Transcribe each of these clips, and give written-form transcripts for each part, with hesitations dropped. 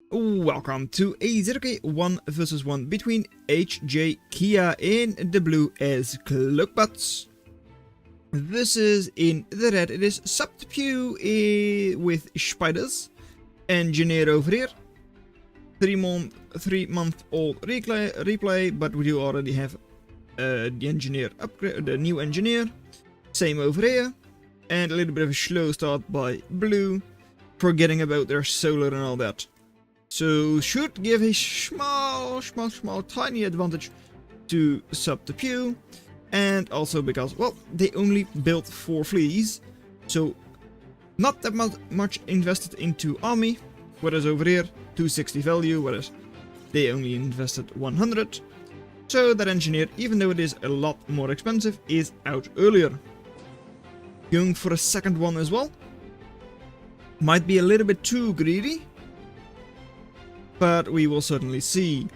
Welcome to a zerok 1 vs 1 between HJ Kia in the blue as Cloakbots. This is in the red, it is Subterpew with spiders. Engineer over here. 3-month-old replay, but we do already have the engineer upgrade, the new engineer. Same over here. And a little bit of a slow start by blue, forgetting about their solar and all that. So should give a small, tiny advantage to Subterpew. And also because, well, they only built 4 fleas. So not that much invested into army. Whereas over here, 260 value, whereas they only invested 100. So that engineer, even though it is a lot more expensive, is out earlier. Going for a second one as well. Might be a little bit too greedy. But we will certainly see.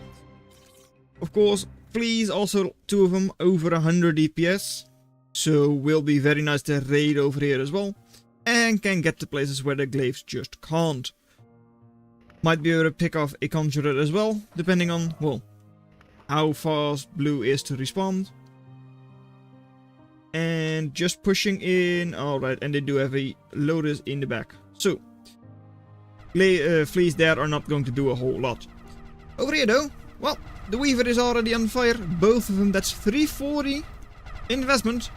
Of course, fleas, also 2 of them over 100 DPS. So will be very nice to raid over here as well. And can get to places where the glaives just can't. Might be able to pick off a conjurer as well, depending on, well, how fast blue is to respond. And just pushing in, alright, and they do have a Lotus in the back. So, fleas there are not going to do a whole lot. Over here though, well, the Weaver is already on fire, both of them, that's 340 investment,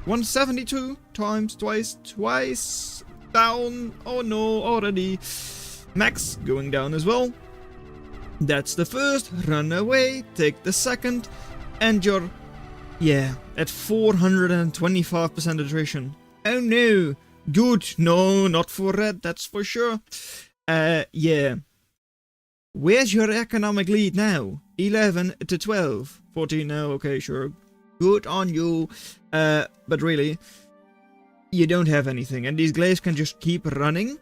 172 times, twice, down, oh no, already. Max going down as well. That's the first, run away, take the second, and you're, yeah, at 425% attrition. Oh no, good, no, not for red, that's for sure. Yeah. Where's your economic lead now? 11 to 12. 14 now, okay, sure. Good on you. But really, you don't have anything. And these glaives can just keep running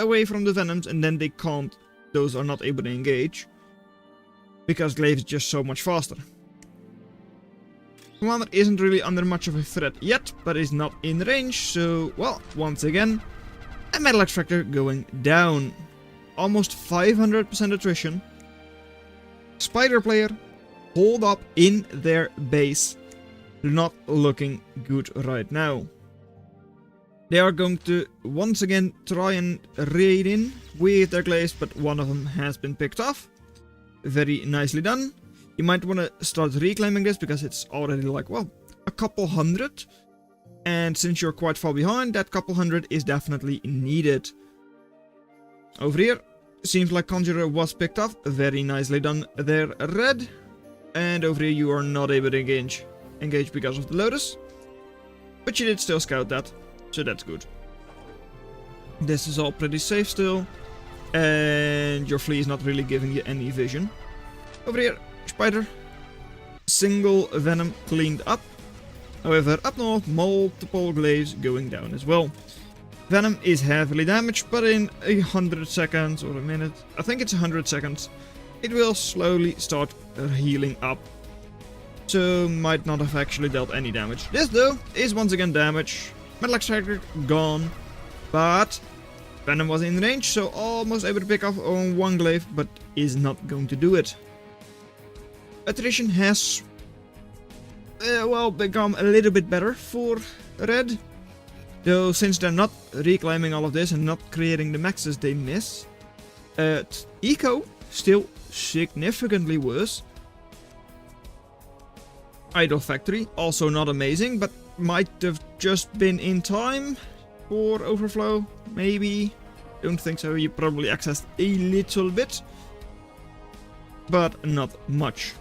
away from the venoms, and then they can't. Those are not able to engage. Because glaives is just so much faster. Commander isn't really under much of a threat yet, but is not in range. So, well, once again, a metal extractor going down. Almost 500% attrition. Spider player, hold up in their base. Not looking good right now. They are going to once again try and raid in with their glaives, but one of them has been picked off. Very nicely done. You might want to start reclaiming this because it's already like, well, a couple hundred. And since you're quite far behind, that couple hundred is definitely needed. Over here, seems like Conjurer was picked off. Very nicely done there, red. And over here you are not able to engage because of the Lotus. But you did still scout that, so that's good. This is all pretty safe still. And your flea is not really giving you any vision. Over here, Spider. Single venom cleaned up. However, up north, multiple glaives going down as well. Venom is heavily damaged, but in 100 seconds or a minute, I think it's 100 seconds, it will slowly start healing up. So might not have actually dealt any damage. This though is once again damage. Metal extractor gone, but Venom was in range, so almost able to pick off on one glaive, but is not going to do it. Attrition has well, become a little bit better for red. Though, since they're not reclaiming all of this and not creating the maxes they miss, eco still significantly worse. Idle factory, also not amazing, but might have just been in time for overflow, maybe. Don't think so, you probably accessed a little bit, but not much.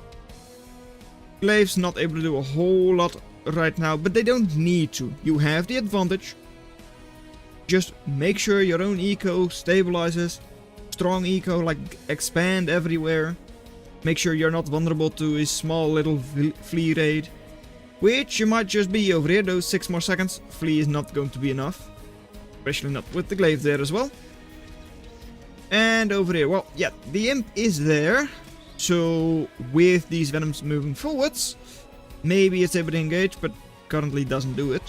Glaives not able to do a whole lot right now, but they don't need to. You have the advantage. Just make sure your own eco stabilizes. Strong eco, like expand everywhere. Make sure you're not vulnerable to a small little flea raid. Which you might just be over here, those 6 more seconds. Flea is not going to be enough. Especially not with the glaive there as well. And over here, well, yeah, the imp is there. So with these venoms moving forwards, maybe it's able to engage, but currently doesn't do it.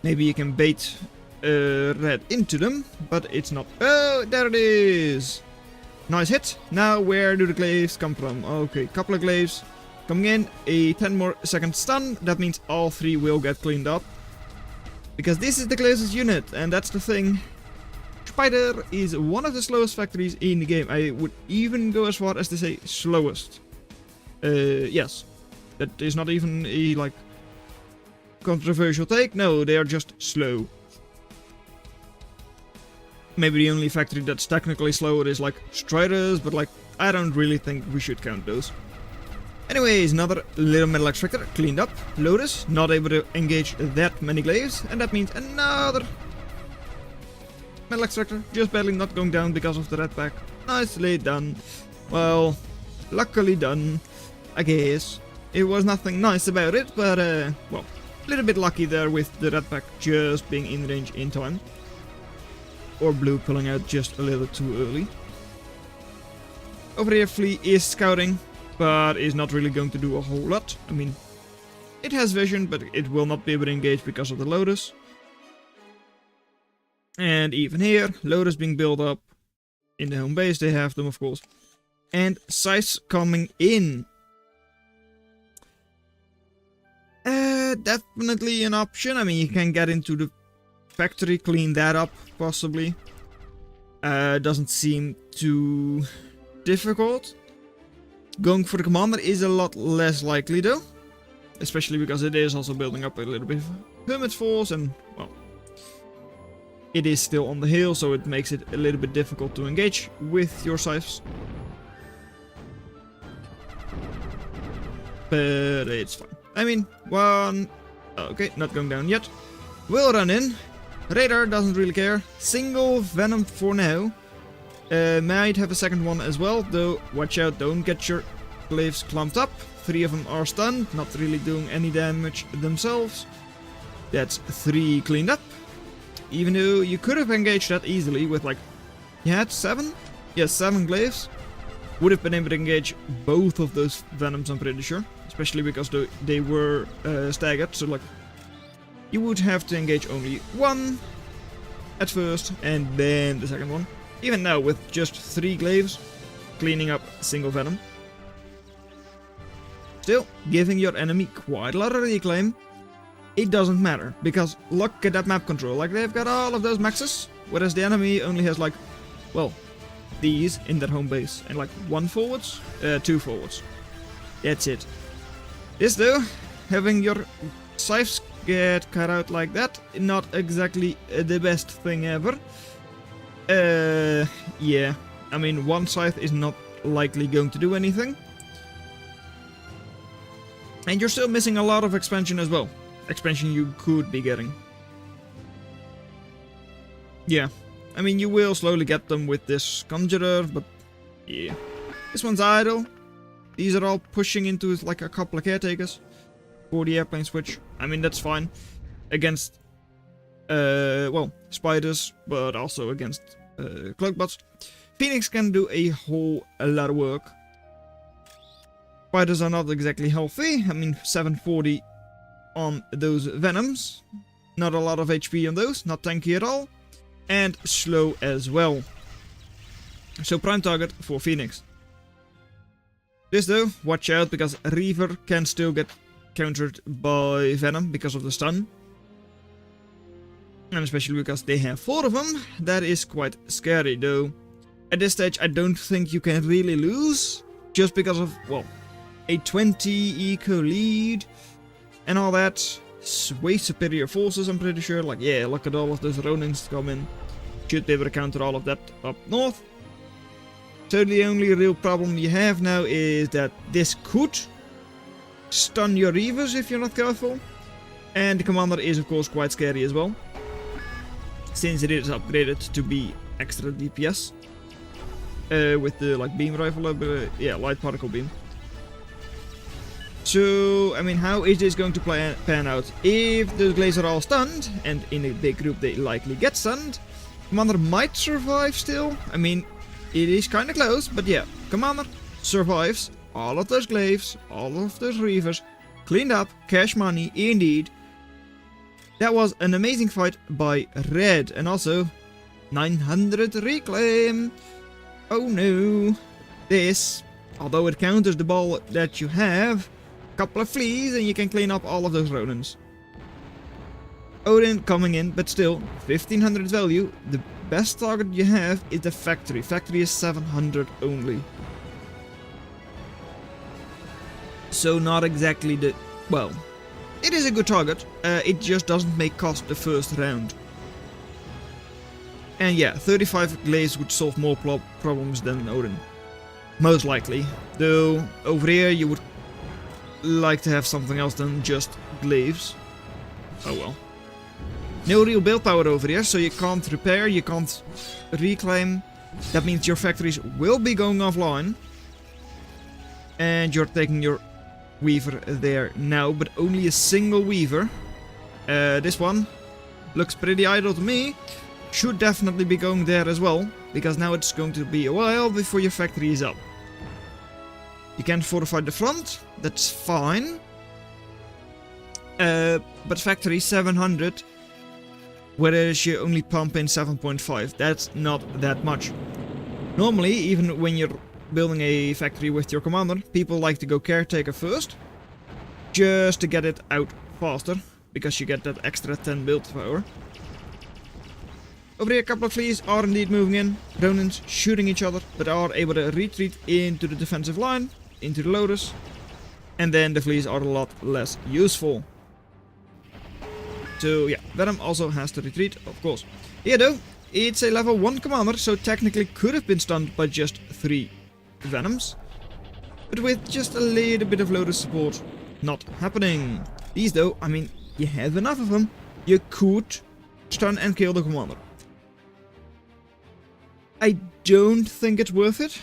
Maybe you can bait red into them, but it's not. Oh, there it is! Nice hit. Now where do the glaives come from? Okay, couple of glaives coming in. A 10 more second stun. That means all 3 will get cleaned up. Because this is the closest unit, and that's the thing. Spider is one of the slowest factories in the game. I would even go as far as to say slowest. Yes. That is not even a, like, controversial take. No, they are just slow. Maybe the only factory that's technically slower is, like, Striders, but, like, I don't really think we should count those. Anyways, another little metal extractor cleaned up. Lotus, not able to engage that many glaives, and that means another metal extractor, just barely not going down because of the red pack. Nicely done. Well, luckily done, I guess. It was nothing nice about it, but, well, a little bit lucky there with the red pack just being in range in time. Or blue pulling out just a little too early. Over here, Flea is scouting, but is not really going to do a whole lot. I mean, it has vision, but it will not be able to engage because of the Lotus. And even here, Lotus being built up. In the home base, they have them, of course. And Scythes coming in. Definitely an option. I mean, you can get into the factory, clean that up, possibly. Doesn't seem too difficult. Going for the commander is a lot less likely, though. Especially because it is also building up a little bit of hermit force, and, well, it is still on the hill, so it makes it a little bit difficult to engage with your scythes. But it's fine. I mean, one... Okay, not going down yet. We'll run in. Radar doesn't really care. Single Venom for now. Might have a second one as well, though watch out, don't get your glaives clumped up. 3 of them are stunned, not really doing any damage themselves. That's 3 cleaned up. Even though you could have engaged that easily with, like, you had 7? Yes, 7 glaives. Would have been able to engage both of those Venoms, I'm pretty sure. Especially because they were staggered, so, like, you would have to engage only 1 at first, and then the second one. Even now, with just 3 glaives, cleaning up single Venom. Still, giving your enemy quite a lot of reclaim. It doesn't matter, because look at that map control. Like, they've got all of those maxes, whereas the enemy only has, like, well, these in their home base. And, like, 1 forwards? 2 forwards. That's it. This, though, having your scythes get cut out like that, not exactly the best thing ever. Yeah. I mean, 1 scythe is not likely going to do anything. And you're still missing a lot of expansion as well. Expansion you could be getting. Yeah. I mean, you will slowly get them with this Conjurer, but yeah. This one's idle. These are all pushing into, like, a couple of caretakers for the airplane switch. I mean, that's fine. Against, well, spiders, but also against cloakbots. Phoenix can do a lot of work. Spiders are not exactly healthy. I mean, 740 on those Venoms. Not a lot of HP on those. Not tanky at all. And slow as well. So prime target for Phoenix. This though, watch out, because Reaver can still get countered by Venom because of the stun. And especially because they have 4 of them. That is quite scary though. At this stage I don't think you can really lose. Just because of, well, a 20 eco lead and all that. Way superior forces, I'm pretty sure. Like, yeah, look at all of those Ronins come in. Should be able to counter all of that up north. So the only real problem you have now is that this could stun your Reavers if you're not careful. And the commander is of course quite scary as well, since it is upgraded to be extra DPS. With the, like, beam rifle, yeah, light particle beam. So, I mean, how is this going to pan out? If the glaives are all stunned, and in a big group they likely get stunned, commander might survive still. I mean, it is kind of close, but yeah, commander survives. All of those glaives, all of those Reavers, cleaned up, cash money, indeed. That was an amazing fight by Red, and also 900 reclaim. Oh no. This, although it counters the ball that you have, a couple of fleas and you can clean up all of those rodents. Odin coming in, but still, 1500 value. The best target you have is the factory. Factory is 700 only. So not exactly the... well, it is a good target. It just doesn't make cost the first round. And yeah, 35 glaives would solve more problems than Odin. Most likely. Though, over here you would like to have something else than just glaives. Oh well. No real build power over here, so you can't repair, you can't reclaim. That means your factories will be going offline. And you're taking your weaver there now, but only a single weaver. This one looks pretty idle to me. Should definitely be going there as well, because now it's going to be a while before your factory is up. You can fortify the front, that's fine. But factory 700, whereas you only pump in 7.5, that's not that much. Normally, even when you're building a factory with your commander, people like to go caretaker first, just to get it out faster, because you get that extra 10 build power. Over here a couple of fleas are indeed moving in, Ronins shooting each other, but are able to retreat into the defensive line, into the loaders, and then the fleas are a lot less useful. So yeah, Venom also has to retreat, of course. Here though, it's a level 1 commander, so technically could have been stunned by just 3 Venoms. But with just a little bit of loader support, not happening. These though, I mean, you have enough of them. You could stun and kill the commander. I don't think it's worth it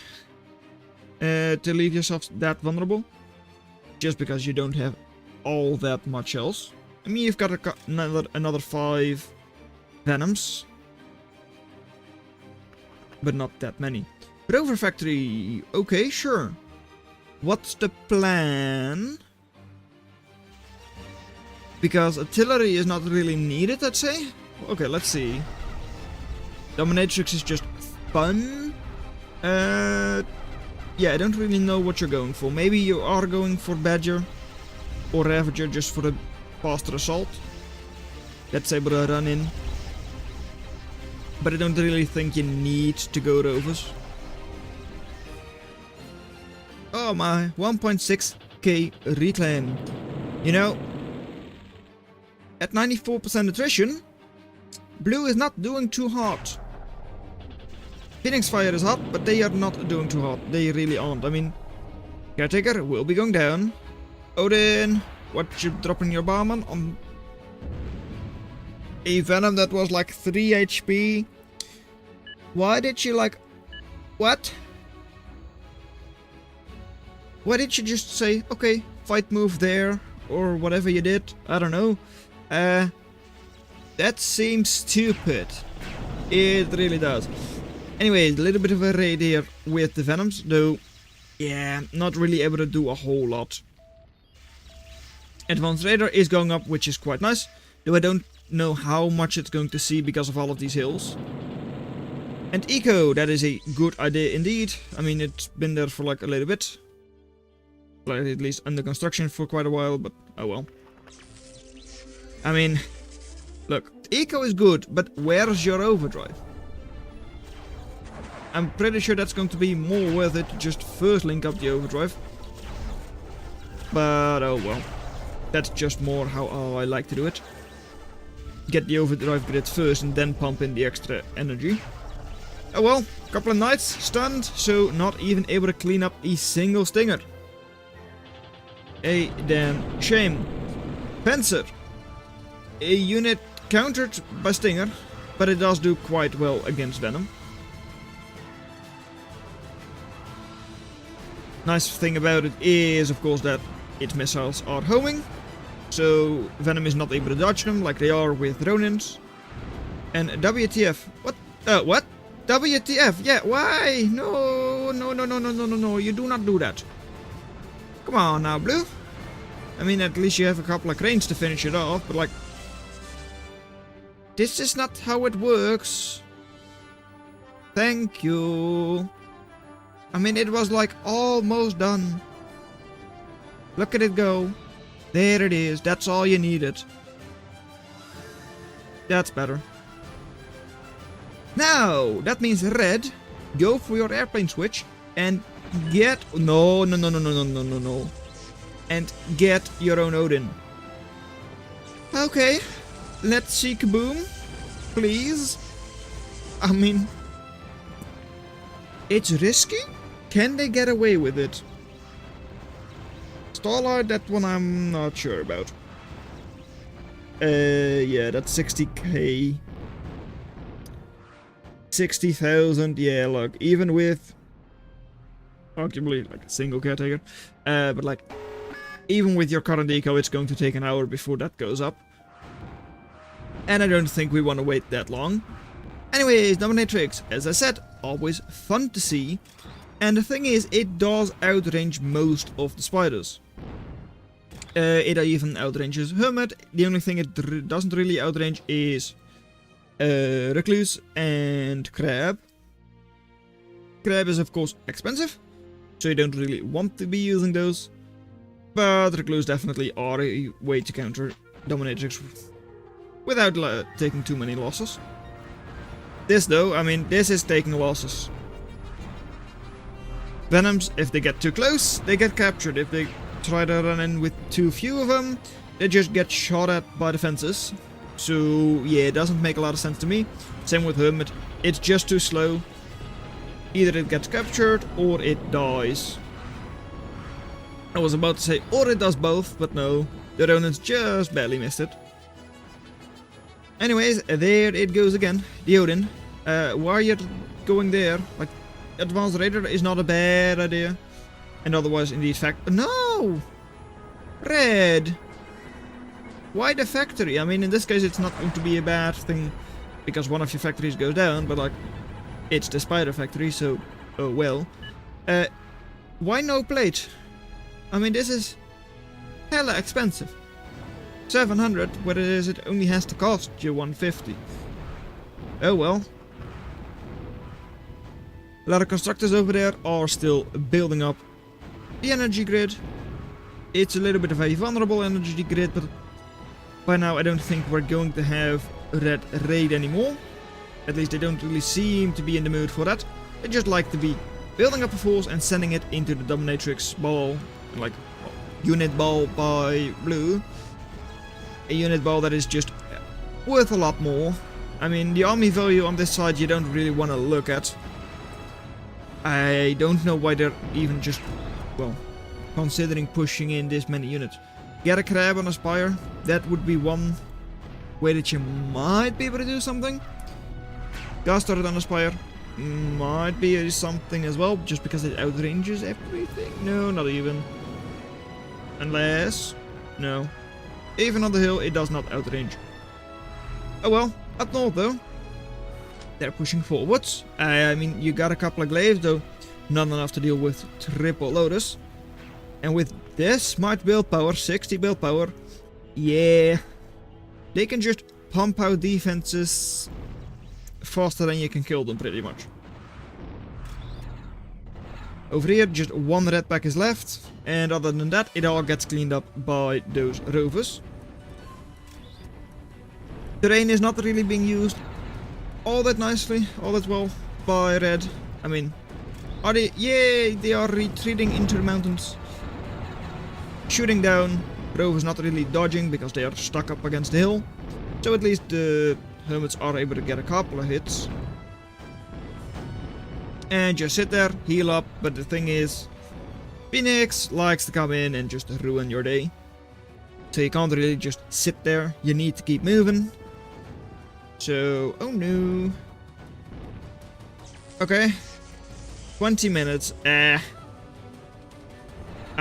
to leave yourself that vulnerable, just because you don't have all that much else. I mean, you've got another 5 Venoms, but not that many. Rover factory, okay, sure. What's the plan? Because artillery is not really needed, I'd say. Okay, let's see. Dominatrix is just fun. Yeah, I don't really know what you're going for. Maybe you are going for Badger or Ravager just for a faster assault. That's able to run in. But I don't really think you need to go Rovers. Oh my, 1.6k reclaim. You know, at 94% attrition, blue is not doing too hard. Phoenix Fire is hot, but they are not doing too hot. They really aren't. I mean, Caretaker will be going down. Odin, what you dropping your barman on a Venom that was like 3 HP? Why did you like... what? Why did you just say, okay, fight move there, or whatever you did? I don't know. That seems stupid. It really does. Anyway, a little bit of a raid here with the Venoms, though, yeah, not really able to do a whole lot. Advanced Radar is going up, which is quite nice, though I don't know how much it's going to see because of all of these hills. And Eco, that is a good idea indeed. I mean, it's been there for like a little bit. Like at least under construction for quite a while, but oh well. I mean, look, Eco is good, but where's your overdrive? I'm pretty sure that's going to be more worth it to just first link up the overdrive. But oh well. That's just more how I like to do it. Get the overdrive grid first and then pump in the extra energy. Oh well, couple of knights stunned, so not even able to clean up a single stinger. A damn shame. Fencer. A unit countered by Stinger, but it does do quite well against Venom. Nice thing about it is, of course, that its missiles are homing, so Venom is not able to dodge them like they are with Ronins. And WTF? What? What? WTF? Yeah, why? No, no, no, no, no, no, no, no, you do not do that. Come on now, Blue. I mean, at least you have a couple of cranes to finish it off, but like... this is not how it works. Thank you. I mean, it was like almost done. Look at it go. There it is. That's all you needed. That's better. Now, that means red, go for your airplane switch and get... No. And get your own Odin. Okay, let's see Kaboom, please. I mean, it's risky. Can they get away with it? Starlight, that one I'm not sure about. Yeah, that's 60k. 60,000, yeah, look, even with arguably like a single caretaker, but like, even with your current eco, it's going to take an hour before that goes up. And I don't think we want to wait that long. Anyways, dominatrix, as I said, always fun to see. And the thing is, it does outrange most of the spiders. It even outranges Hermit. The only thing it doesn't really outrange is Recluse and Crab. Crab is of course expensive, so you don't really want to be using those. But Recluse definitely are a way to counter Dominatrix without taking too many losses. This though, I mean, this is taking losses. Venoms, if they get too close, they get captured. If they try to run in with too few of them, they just get shot at by the fences. So yeah, it doesn't make a lot of sense to me. Same with Hermit, it's just too slow. Either it gets captured or it dies. I was about to say, or it does both, but no. The Ronins just barely missed it. Anyways, there it goes again. The Odin. Why are you going there? Like, advanced radar is not a bad idea. And otherwise, indeed, No! Red! Why the factory? I mean, in this case, it's not going to be a bad thing because one of your factories goes down, but like, it's the spider factory, so, oh well. Why no plate? I mean, this is hella expensive. 700, whereas it only has to cost you 150. Oh well. A lot of constructors over there are still building up the energy grid. It's a little bit of a vulnerable energy grid, but by now I don't think we're going to have red raid anymore. At least they don't really seem to be in the mood for that. They just like to be building up a force and sending it into the dominatrix ball. Like, unit ball by blue. A unit ball that is just worth a lot more. I mean, the army value on this side you don't really want to look at. I don't know why they're even just, well, considering pushing in this many units. Get a crab on a spire. That would be one way that you might be able to do something. Gas turret on a spire might be something as well, just because it outranges everything. No, not even. Unless, no. Even on the hill, it does not outrange. Oh well, up north though. They're pushing forwards. I mean, you got a couple of glaives though. Not enough to deal with triple lotus. And with this much build power, 60 build power, yeah. They can just pump out defenses faster than you can kill them pretty much. Over here, just one red pack is left. And other than that, it all gets cleaned up by those rovers. Terrain is not really being used all that nicely, all that well by red. I mean, are they? Yay! They are retreating into the mountains. Shooting down. Rovers not really dodging because they are stuck up against the hill. So at least the hermits are able to get a couple of hits. And just sit there, heal up, but the thing is, Phoenix likes to come in and just ruin your day. So you can't really just sit there, you need to keep moving. So, oh no. Okay. 20 minutes, I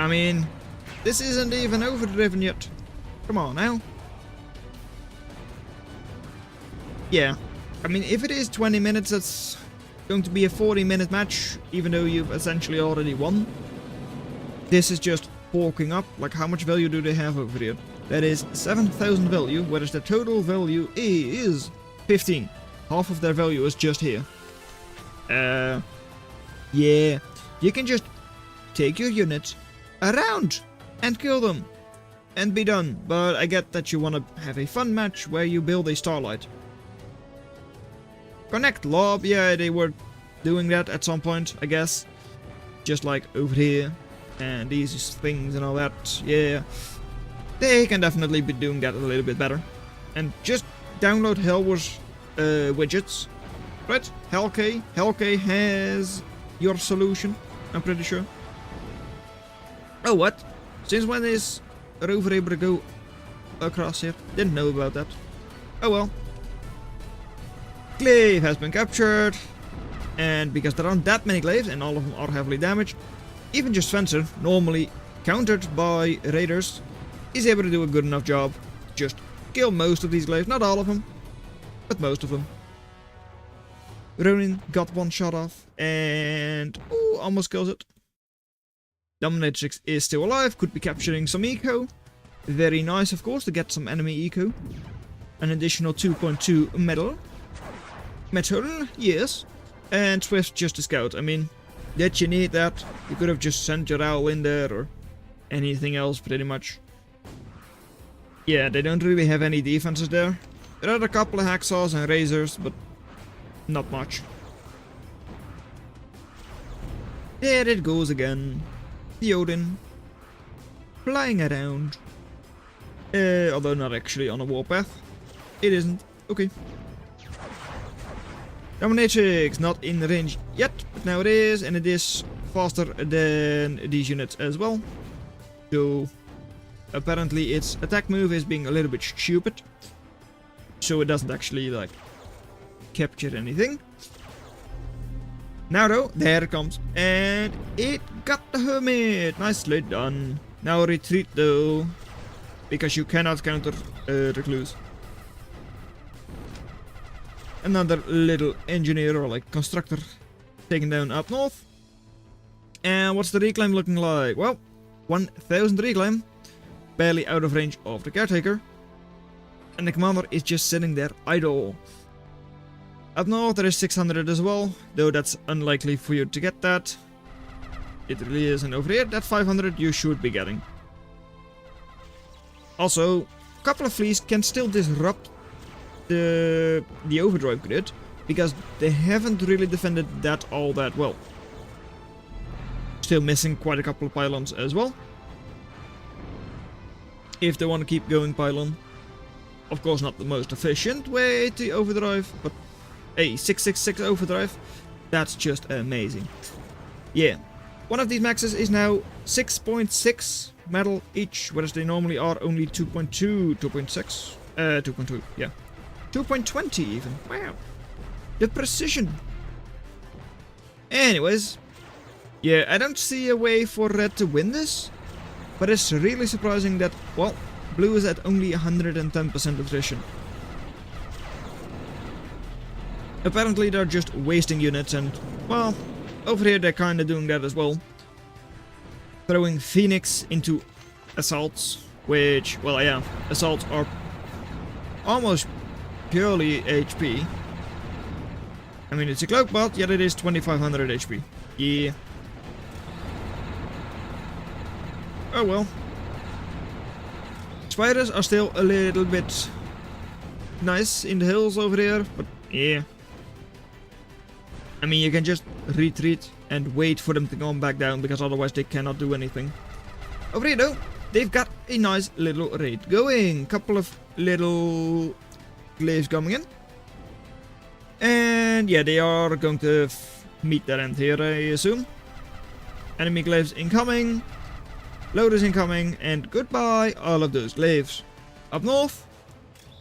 mean, this isn't even overdriven yet. Come on now. Yeah, I mean, if it is 20 minutes, that's going to be a 40-minute match, even though you've essentially already won. This is just forking up. Like, how much value do they have over here? That is 7,000 value, whereas the total value is 15. Half of their value is just here. Yeah. you can just take your units around and kill them and be done. But I get that you want to have a fun match where you build a Starlight. Connect lob, yeah, they were doing that at some point, I guess. Just like over here. And these things and all that, yeah. They can definitely be doing that a little bit better. And just download Hellwars widgets. Right? Hellk. Hellk has your solution, I'm pretty sure. Oh, what? Since when is Rover able to go across here? Didn't know about that. Oh well. Glaive has been captured. And because there aren't that many glaives and all of them are heavily damaged, even just Spencer, normally countered by raiders, is able to do a good enough job. Just kill most of these glaives, not all of them, but most of them. Ronin got one shot off and ooh, almost kills it. Dominatrix is still alive, could be capturing some eco. Very nice, of course, to get some enemy eco. An additional 2.2 metal. Metal, yes. And Swift just a scout. I mean, did you need that? You could have just sent your owl in there or anything else, pretty much. Yeah, they don't really have any defenses there. There are a couple of hacksaws and razors, but not much. There it goes again. The Odin. Flying around. Although not actually on a warpath. It isn't. Okay. Dominatrix not in range yet, but now it is, and it is faster than these units as well. So apparently its attack move is being a little bit stupid. So it doesn't actually like capture anything. Now though, there it comes. And it got the Hermit. Nicely done. Now retreat though. Because you cannot counter Recluse. Another little engineer or like constructor taken down up north. And what's the reclaim looking like? Well, 1000 reclaim. Barely out of range of the caretaker. And the commander is just sitting there idle. Up north there is 600 as well, though that's unlikely for you to get that. It really is, and over here that 500 you should be getting. Also, a couple of fleas can still disrupt the overdrive grid, because they haven't really defended that all that well. Still missing quite a couple of pylons as well. If they want to keep going pylon. Of course not the most efficient way to overdrive, but a 666 overdrive, that's just amazing. Yeah, one of these maxes is now 6.6 metal each, whereas they normally are only 2.2, 2.6, 2.2, yeah. 2.20 even, wow. The precision. Anyways, yeah, I don't see a way for red to win this, but it's really surprising that, well, blue is at only 110% attrition. Apparently they're just wasting units and, well, over here they're kinda doing that as well. Throwing Phoenix into assaults, which, well yeah, assaults are almost purely HP. I mean, it's a cloak bot, yet it is 2500 HP. Yeah. Oh well. Spiders are still a little bit nice in the hills over here, but yeah. I mean, you can just retreat and wait for them to come back down, because otherwise they cannot do anything. Over here though, they've got a nice little raid going. Couple of little glaives coming in. And yeah, they are going to meet their end here, I assume. Enemy glaives incoming. Loaders incoming, and goodbye all of those glaives. Up north,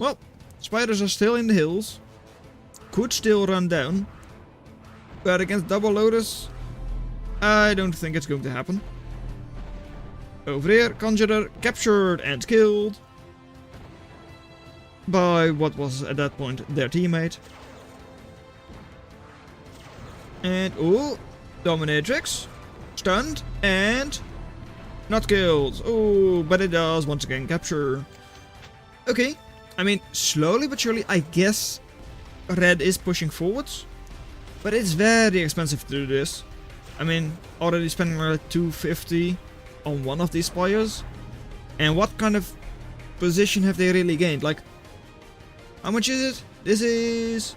well, spiders are still in the hills. Could still run down. But against double loaders, I don't think it's going to happen. Over here, Conjurer captured and killed by what was at that point their teammate. And, oh, Dominatrix, stunned, and not killed. Oh, but it does once again capture. Okay, I mean, slowly but surely, I guess red is pushing forwards. But it's very expensive to do this. I mean, already spending like 250 on one of these spires. And what kind of position have they really gained? Like, how much is it? This is...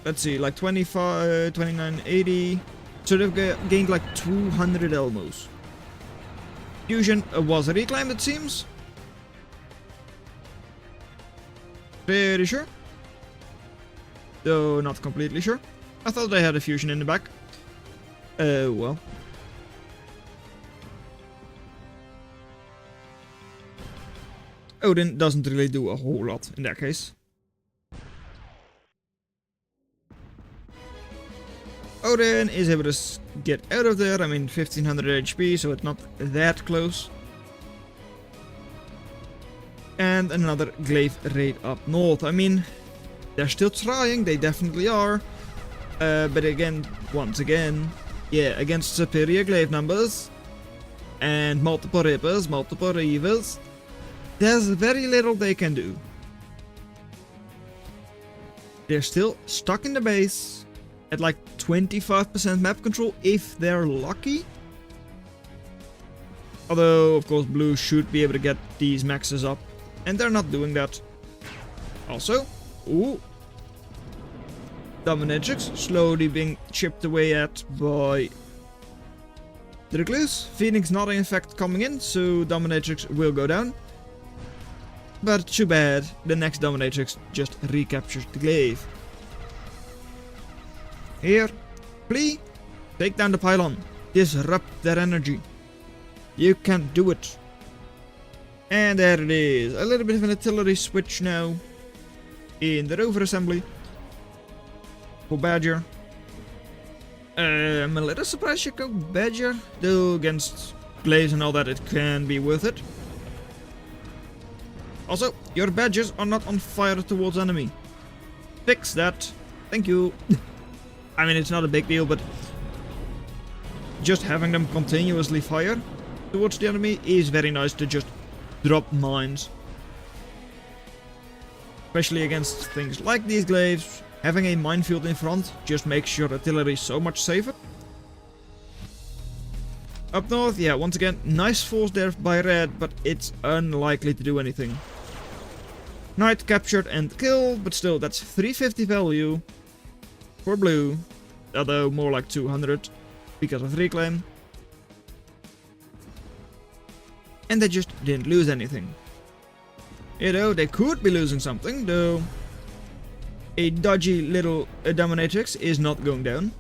let's see, like 25, 29, 80. So they've gained like 200 Elmos. Fusion was reclaimed, it seems. Pretty sure. Though not completely sure. I thought they had a fusion in the back. Well. Odin doesn't really do a whole lot in that case. Odin is able to get out of there. I mean, 1500 HP, so it's not that close. And another glaive raid up north. I mean, they're still trying, they definitely are. But again, once again, yeah, against superior glaive numbers and multiple rippers, multiple reavers, there's very little they can do. They're still stuck in the base at like 25% map control if they're lucky. Although, of course, blue should be able to get these maxes up. And they're not doing that. Also, ooh. Dominatrix slowly being chipped away at by the Recluse. Phoenix not in fact coming in, so Dominatrix will go down. But too bad, the next Dominatrix just recaptures the glaive. Here, please, take down the pylon. Disrupt their energy. You can do it. And there it is. A little bit of an artillery switch now in the rover assembly for Badger. I'm a little surprised you go Badger, though against glaives and all that it can be worth it. Also, your Badgers are not on fire towards enemy. Fix that. Thank you. I mean, it's not a big deal, but just having them continuously fire towards the enemy is very nice to just drop mines. Especially against things like these glaives, having a minefield in front just makes your artillery so much safer. Up north, yeah, once again, nice force there by red, but it's unlikely to do anything. Knight captured and killed, but still, that's 350 value for blue, although more like 200 because of reclaim. And they just didn't lose anything. You know, they could be losing something, though a dodgy little dominatrix is not going down.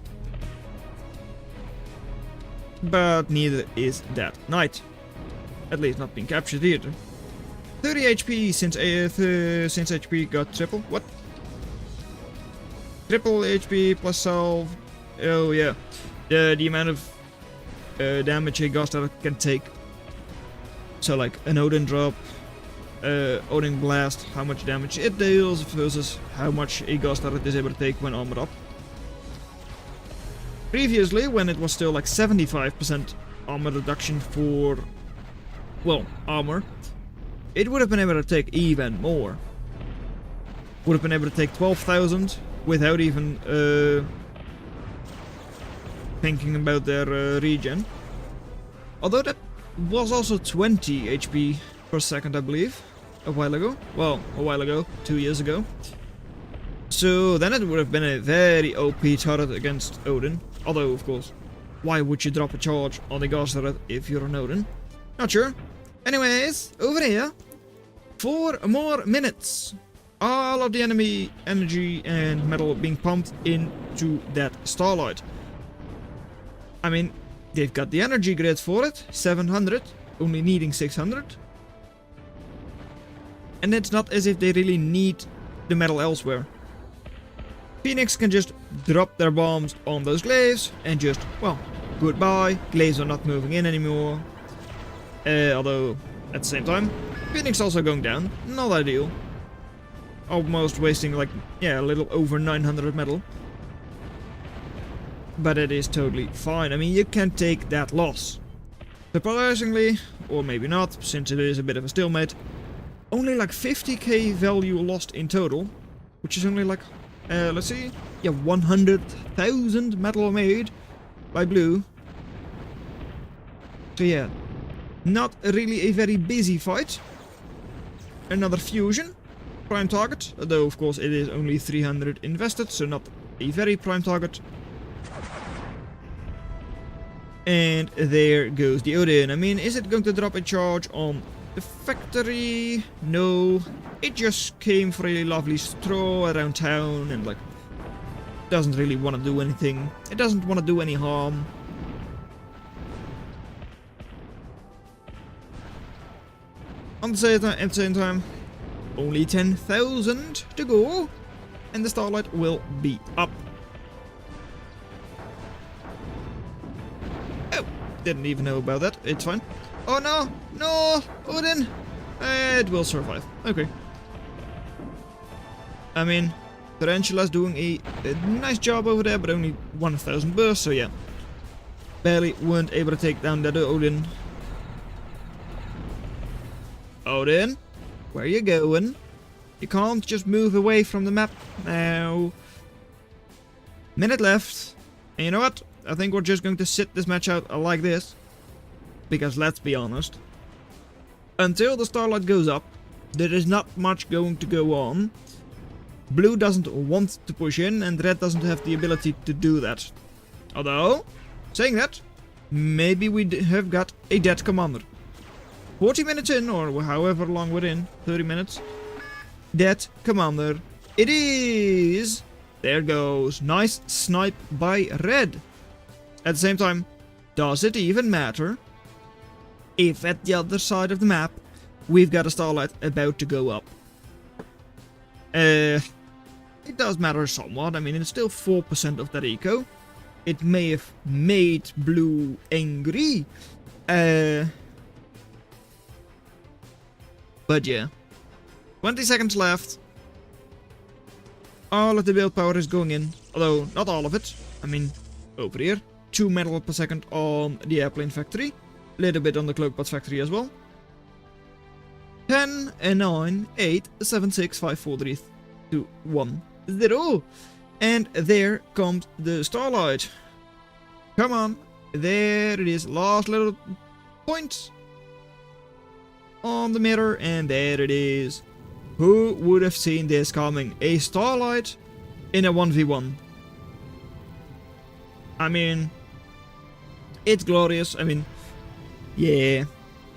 But neither is that knight. At least not being captured either. 30 HP since HP got triple. What? Triple HP plus salve. Oh yeah. The amount of damage a Ghost Arrow can take. So like an Odin drop, Odin blast, how much damage it deals versus how much a Ghost Arrow is able to take when armored up. Previously, when it was still like 75% armor reduction for, well, armor, it would have been able to take even more. Would have been able to take 12,000 without even thinking about their regen. Although that was also 20 HP per second, I believe, a while ago. Well, a while ago, 2 years ago. So then it would have been a very OP turret against Odin. Although, of course, why would you drop a charge on the Ghost turret if you're an Odin? Not sure. Anyways, over here, 4 more minutes. All of the enemy energy and metal being pumped into that Starlight. I mean, they've got the energy grid for it, 700, only needing 600. And it's not as if they really need the metal elsewhere. Phoenix can just drop their bombs on those glaives and just, well, goodbye. Glaives are not moving in anymore. Although, at the same time, Phoenix also going down. Not ideal. Almost wasting like, yeah, a little over 900 metal. But it is totally fine. I mean, you can take that loss. Surprisingly, or maybe not, since it is a bit of a stalemate, only like 50k value lost in total, which is only like, let's see, yeah, 100,000 metal made by blue. So yeah, not really a very busy fight. Another fusion. Prime target, although of course it is only 300 invested, so not a very prime target. And there goes the Odin. I mean, is it going to drop a charge on the factory? No. It just came for a lovely stroll around town and like doesn't really want to do anything. It doesn't want to do any harm. At the same time, only 10,000 to go, and the Starlight will be up. Oh, didn't even know about that. It's fine. Oh no, no, Odin! It will survive. Okay. I mean, Tarantula's doing a nice job over there, but only 1,000 bursts, so yeah. Barely weren't able to take down that Odin. Odin? Where are you going? You can't just move away from the map now. Minute left. And you know what? I think we're just going to sit this match out like this. Because let's be honest. Until the Starlight goes up, there is not much going to go on. Blue doesn't want to push in and red doesn't have the ability to do that. Although, saying that, maybe we have got a dead commander. 40 minutes in, or however long we're in, 30 minutes. Dead commander. It is! There goes. Nice snipe by red. At the same time, does it even matter if at the other side of the map we've got a Starlight about to go up? It does matter somewhat. I mean, it's still 4% of that eco. It may have made blue angry. But yeah. 20 seconds left. All of the build power is going in. Although, not all of it. I mean, over here. 2 metal per second on the airplane factory. Little bit on the cloakbot factory as well. 10, 9, 8, 7, 6, 5, 4, 3, 2, 1, 0. And there comes the Starlight. Come on. There it is. Last little point on the mirror, and there it is. Who would have seen this coming? A Starlight in a 1v1. I mean, it's glorious. I mean, yeah.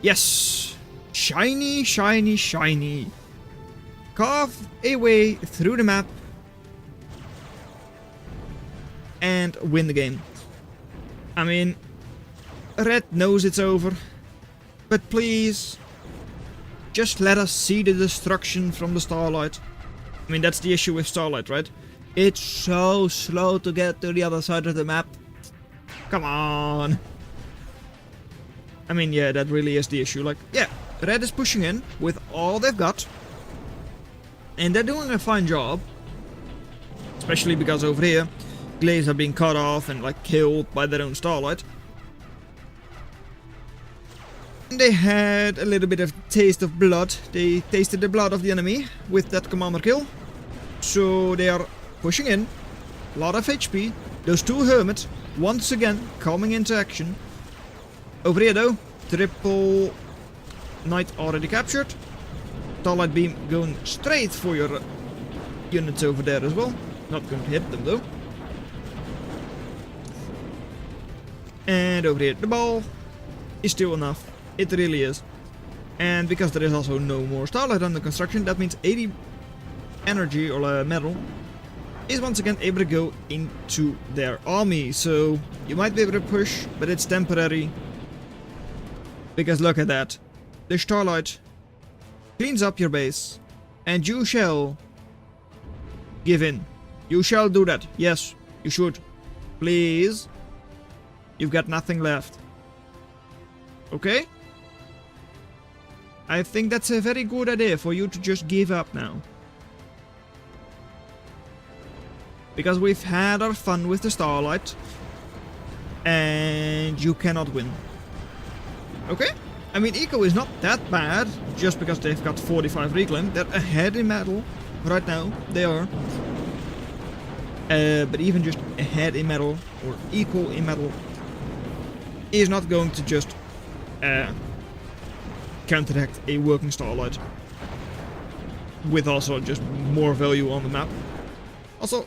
Yes. Shiny, shiny, shiny. Carve a way through the map and win the game. I mean, red knows it's over, but please, just let us see the destruction from the Starlight. I mean, that's the issue with Starlight, right? It's so slow to get to the other side of the map. Come on. I mean, yeah, that really is the issue. Like, yeah, red is pushing in with all they've got. And they're doing a fine job. Especially because over here, Glaze are being cut off and, like, killed by their own Starlight. They had a little bit of taste of blood. They tasted the blood of the enemy with that commander kill. So they are pushing in. A lot of HP. Those two hermits once again coming into action. Over here though, triple knight already captured. Starlight beam going straight for your units over there as well. Not going to hit them though. And over here, the ball is still enough. It really is. And because there is also no more Starlight under construction, that means 80 energy or metal is once again able to go into their army. So you might be able to push, but it's temporary. Because look at that. The Starlight cleans up your base and you shall give in. You shall do that. Yes, you should. Please. You've got nothing left. Okay? I think that's a very good idea for you to just give up now. Because we've had our fun with the Starlight. And you cannot win. Okay? I mean, eco is not that bad. Just because they've got 45 reclaim. They're ahead in metal. Right now, they are. But even just ahead in metal, or equal in metal, is not going to just counteract a working Starlight with also just more value on the map. Also,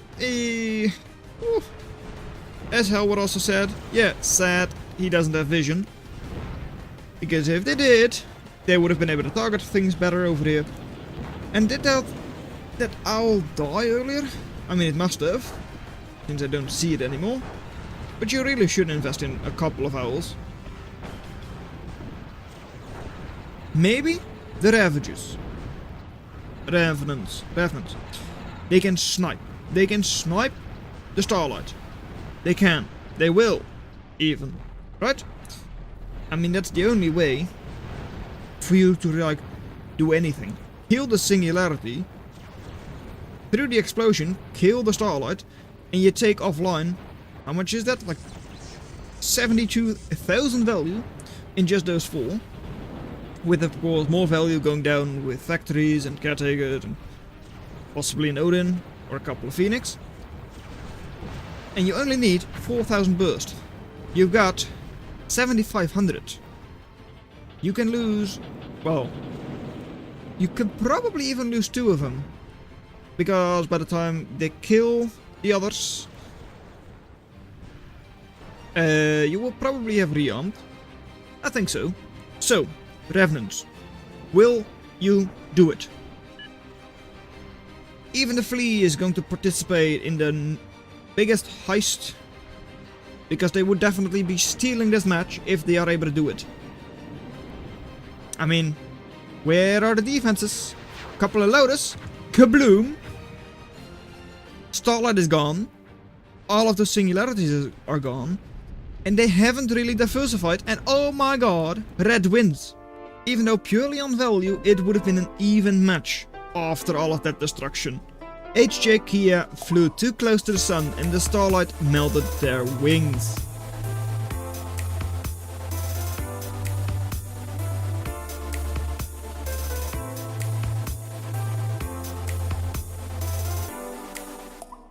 as Hellwood also said, yeah, sad he doesn't have vision. Because if they did, they would have been able to target things better over here. And did that owl die earlier? I mean, it must have, since I don't see it anymore. But you really should invest in a couple of owls. Maybe the Ravages. Revenants. They can snipe. They can snipe the Starlight. They can. They will. Even. Right? I mean, that's the only way for you to, like, do anything. Kill the singularity. Through the explosion, kill the Starlight. And you take offline. How much is that? Like 72,000 value in just those 4. With, of course, more value going down with factories and caretakers and possibly an Odin or a couple of Phoenix. And you only need 4,000 burst. You've got 7,500. You can lose, well, you can probably even lose 2 of them. Because by the time they kill the others, you will probably have rearmed. I think so. So, Revenants, will you do it? Even the Flea is going to participate in the biggest heist, because they would definitely be stealing this match if they are able to do it. I mean, where are the defenses? Couple of Lotus, kabloom! Starlight is gone, all of the singularities are gone, and they haven't really diversified, and oh my god, Red wins! Even though purely on value, it would have been an even match after all of that destruction. HJ Kia flew too close to the sun and the Starlight melted their wings.